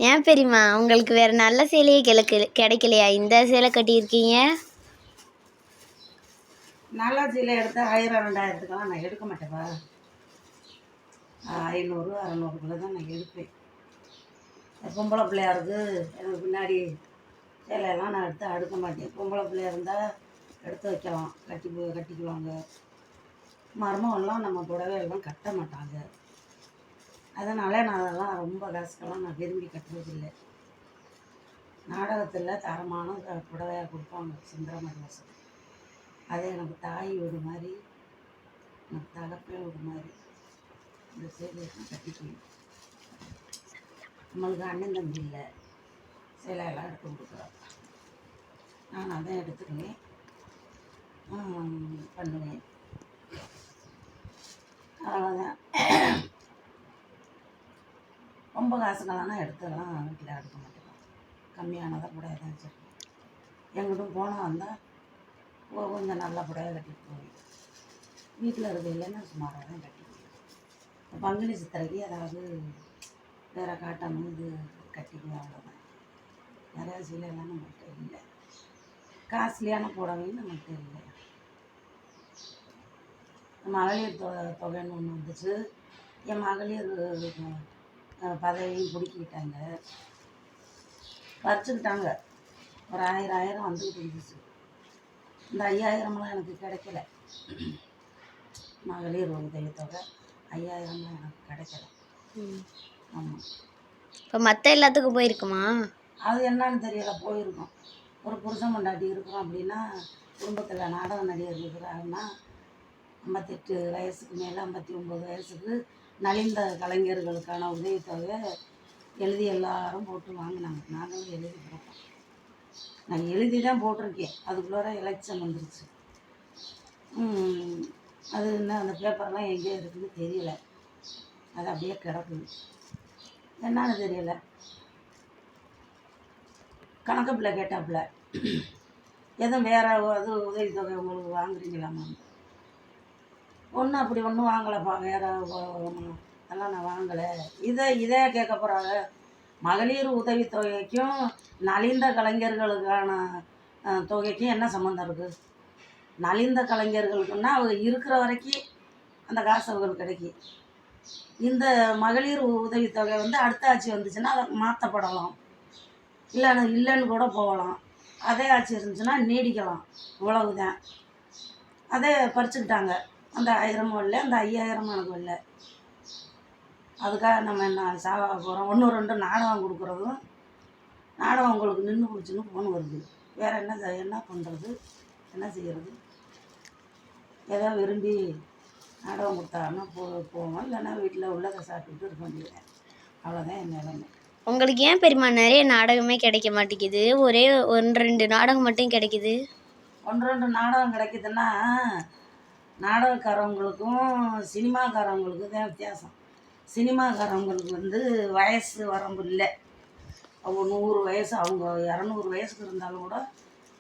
ஏன் பெரியம்மா உங்களுக்கு வேறு நல்ல சேலையே கிடைக்கலையா? இந்த சேலை கட்டியிருக்கீங்க. நல்ல சேலை எடுத்தால் 1000 2000த்துக்கெல்லாம் நான் எடுக்க மாட்டேப்பா. 500 600 தான் நான் எடுப்பேன். பொம்பளை பிள்ளையாருக்கு எனக்கு பின்னாடி சேலையெல்லாம் நான் எடுத்து அடுக்க மாட்டேன். பொம்பளை பிள்ளையா இருந்தால் எடுத்து வைக்கலாம், கட்டிக்குவாங்க. மருமகள்லாம் நம்ம புடவையெல்லாம் கட்ட மாட்டாங்க. அதனால் நான் அதெல்லாம் ரொம்ப காசுக்கெல்லாம் நான் விரும்பி கட்டுறதில்லை. நாடகத்தில் தரமான புடவையாக கொடுப்பாங்க சுந்தரமணி வாசல். அது எனக்கு தாய் வீடு மாதிரி, எனக்கு தகப்பன் வீடு மாதிரி. இந்த சேலையெல்லாம் கட்டிக்குவேன். நம்மளுக்கு அண்ணன் தம்பி இல்லை, சேலையெல்லாம் எடுத்து கொடுக்குறோம். நான் அதான் எடுத்துக்குவேன், பண்ணுவேன். அவ்வளோதான். ரொம்ப காசுக்கெல்லாம் எடுத்துலாம் வீட்டில் எடுக்க மாட்டேன். கம்மியானதாக புடவை தான் வச்சுருக்கேன். எங்கிட்டும் போனால் வந்தால் கொஞ்சம் நல்ல புடவை கட்டிட்டு போவேன். வீட்டில் இருக்க இல்லைன்னா சுமாராக தான் கட்டிக்குவேன். பங்குனி சித்திரைக்கு ஏதாவது வேறு காட்டணும் இது கட்டிக்குவேன், அவ்வளோதான். நிறையா சீலையெல்லாம் நம்மகிட்ட இல்லை. காஸ்ட்லியான புடவையும் நம்மகிட்ட இல்லை. மகளிர் தொகைன்னு ஒன்று வந்துச்சு. என் மகளிர் பதவியும் பிடிக்கிட்டாங்க, பறிச்சுக்கிட்டாங்க. ஒரு 1000 வந்துக்கிட்டு இருந்துச்சு. இந்த 5000லாம் எனக்கு கிடைக்கல. மகளிர் உதவித்தொகை 5000லாம் எனக்கு கிடைக்கல. ஆமாம். இப்போ மற்ற எல்லாத்துக்கும் போயிருக்குமா? அது என்னன்னு தெரியல, போயிருக்கோம். ஒரு புருஷன் பொண்டாட்டி இருக்கிறோம் அப்படின்னா, குடும்பத்தில் நாடக நடிகர் இருக்கிறாருன்னா 58 வயசுக்கு மேலே 59 வயசுக்கு நலிந்த கலைஞர்களுக்கான உதவித்தொகை எழுதி எல்லாரும் போட்டு வாங்கினாங்க. நாங்களும் எழுதி போட்டோம். நான் எழுதி தான் போட்டிருக்கேன். அதுக்குள்ளார எலெக்ஷன் வந்துருச்சு. அது என்ன அந்த பேப்பர்லாம் எங்கேயோ இருக்குதுன்னு தெரியல. அது அப்படியே கிடக்குது, என்னன்னு தெரியல. கணக்கு பிள்ளை கேட்டாப்புல, எதுவும் வேறு அது உதவித்தொகை உங்களுக்கு வாங்குறீங்களாமா? ஒன்றும் அப்படி ஒன்றும் வாங்கலைப்பா, வேறு அதெல்லாம் நான் வாங்கலை. இதே கேட்க போகிறாங்க. மகளிர் உதவித்தொகைக்கும் நலிந்த கலைஞர்களுக்கான தொகைக்கும் என்ன சம்மந்தம் இருக்குது? நலிந்த கலைஞர்களுக்குன்னா அவங்க இருக்கிற வரைக்கும் அந்த காசு அவங்களுக்கு கிடைக்கும். இந்த மகளிர் உதவித்தொகை அடுத்த ஆட்சி வந்துச்சுன்னா அதை மாற்றப்படலாம், இல்லைன்னு கூட போகலாம். அதே ஆட்சி இருந்துச்சுன்னா நீடிக்கலாம். இவ்வளவுதான். அதே பறிச்சுக்கிட்டாங்க. அந்த 1000 இல்லை, அந்த 5000 எனக்கு இல்லை. அதுக்காக நம்ம என்ன சாவ போகிறோம்? 1 2 நாடகம் கொடுக்குறதும், நாடகம் உங்களுக்கு நின்று பிடிச்சின்னு ஃபோன் வருது. வேறு என்ன பண்ணுறது, என்ன செய்கிறது? ஏதோ விரும்பி நாடகம் கொடுத்தாங்கன்னா போவோம், இல்லைன்னா வீட்டில் உள்ளதை சாப்பிட்டுட்டு இருக்க வேண்டியது. அவ்வளோதான் என் நிலைமை. உங்களுக்கு ஏன் பெரியம்மா நிறைய நாடகமே கிடைக்க மாட்டேங்குது? ஒரே 1 2 நாடகம் மட்டும் கிடைக்குது. 1 2 நாடகம் கிடைக்குதுன்னா நாடகக்காரவங்களுக்கும் சினிமாக்காரவங்களுக்கும் தான் வித்தியாசம். சினிமாக்காரவங்களுக்கு வயசு வரம்பு இல்லை. அவங்க 100 வயசு, அவங்க 200 வயசுக்கு இருந்தாலும் கூட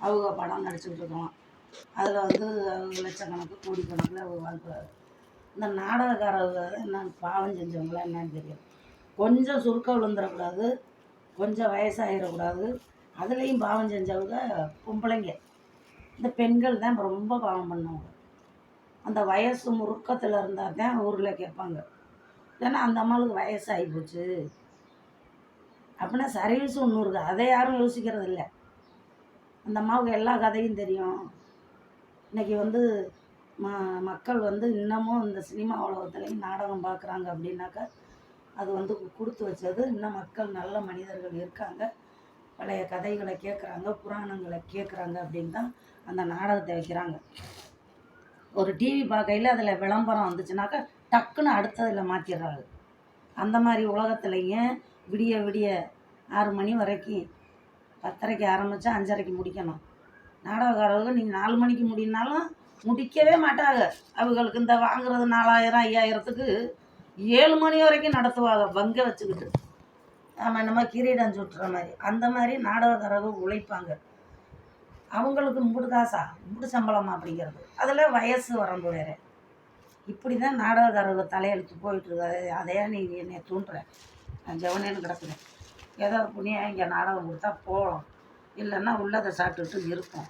அவங்க படம் நடிச்சுக்கிட்டு இருக்கலாம். அதில் அவங்க லட்சக்கணக்கு கோடிக்கணக்கில் அவங்க வாழ்க்கிறாரு. இந்த நாடகக்காரங்க என்னென்னு பாவம் செஞ்சவங்களாம் என்னன்னு தெரியும். கொஞ்சம் சுருக்க விழுந்துடக்கூடாது, கொஞ்சம் வயசாகிடக்கூடாது. அதுலேயும் பாவம் செஞ்சவங்க பொம்பளைங்க. இந்த பெண்கள் தான் ரொம்ப பாவம் பண்ணவங்க. அந்த வயசு முறுக்கத்தில் இருந்தால் தான் ஊரில் கேட்பாங்க. ஏன்னா அந்த அம்மாவுக்கு வயசாகி போச்சு அப்படின்னா சர்வீஸ் ஒன்று இருக்குது, அதை யாரும் யோசிக்கிறது இல்லை. அந்த அம்மாவுக்கு எல்லா கதையும் தெரியும். இன்றைக்கி மக்கள் இன்னமும் இந்த சினிமா உலகத்துலேயும் நாடகம் பார்க்குறாங்க அப்படின்னாக்கா அது கொடுத்து வச்சது. இன்னும் மக்கள் நல்ல மனிதர்கள் இருக்காங்க, பழைய கதைகளை கேட்குறாங்க, புராணங்களை கேட்குறாங்க அப்படின்னு தான் அந்த நாடகத்தை வைக்கிறாங்க. ஒரு டிவி பார்க்கையில் அதில் விளம்பரம் வந்துச்சுனாக்கா டக்குன்னு அடுத்ததில் மாற்றிடுறாங்க. அந்த மாதிரி உலகத்துலேயும் விடிய 6 மணி வரைக்கும் 10:30க்கு ஆரம்பித்தா 5:30க்கு முடிக்கணும். நாடகக்காரர்கள் நீங்கள் 4 மணிக்கு முடினாலும் முடிக்கவே மாட்டாங்க. அவங்களுக்கு இந்த வாங்குறது 4000 5000த்துக்கு 7 மணி வரைக்கும் நடத்துவாங்க பங்க வச்சுக்கிட்டு. நம்ம என்னமோ கிரீடம் சுட்டுற மாதிரி. அந்த மாதிரி நாடகக்காரர்கள் உழைப்பாங்க. அவங்களுக்கு மும்புடு காசா, மும்புடு சம்பளமா அப்படிங்கிறது. அதில் வயசு வரம்பு வேறு. இப்படி தான் நாடகக்காரர்கள் தலையெழுத்து போயிட்டுருக்காது. அதையா நீ என்னை தூண்டுற? நான் ஜெவனேன்னு கிடக்குறேன். ஏதோ புண்ணியம் இங்கே நாடகம் கொடுத்தா போகலாம், இல்லைன்னா உள்ளதை சாப்பிட்டுட்டு இருப்போம்.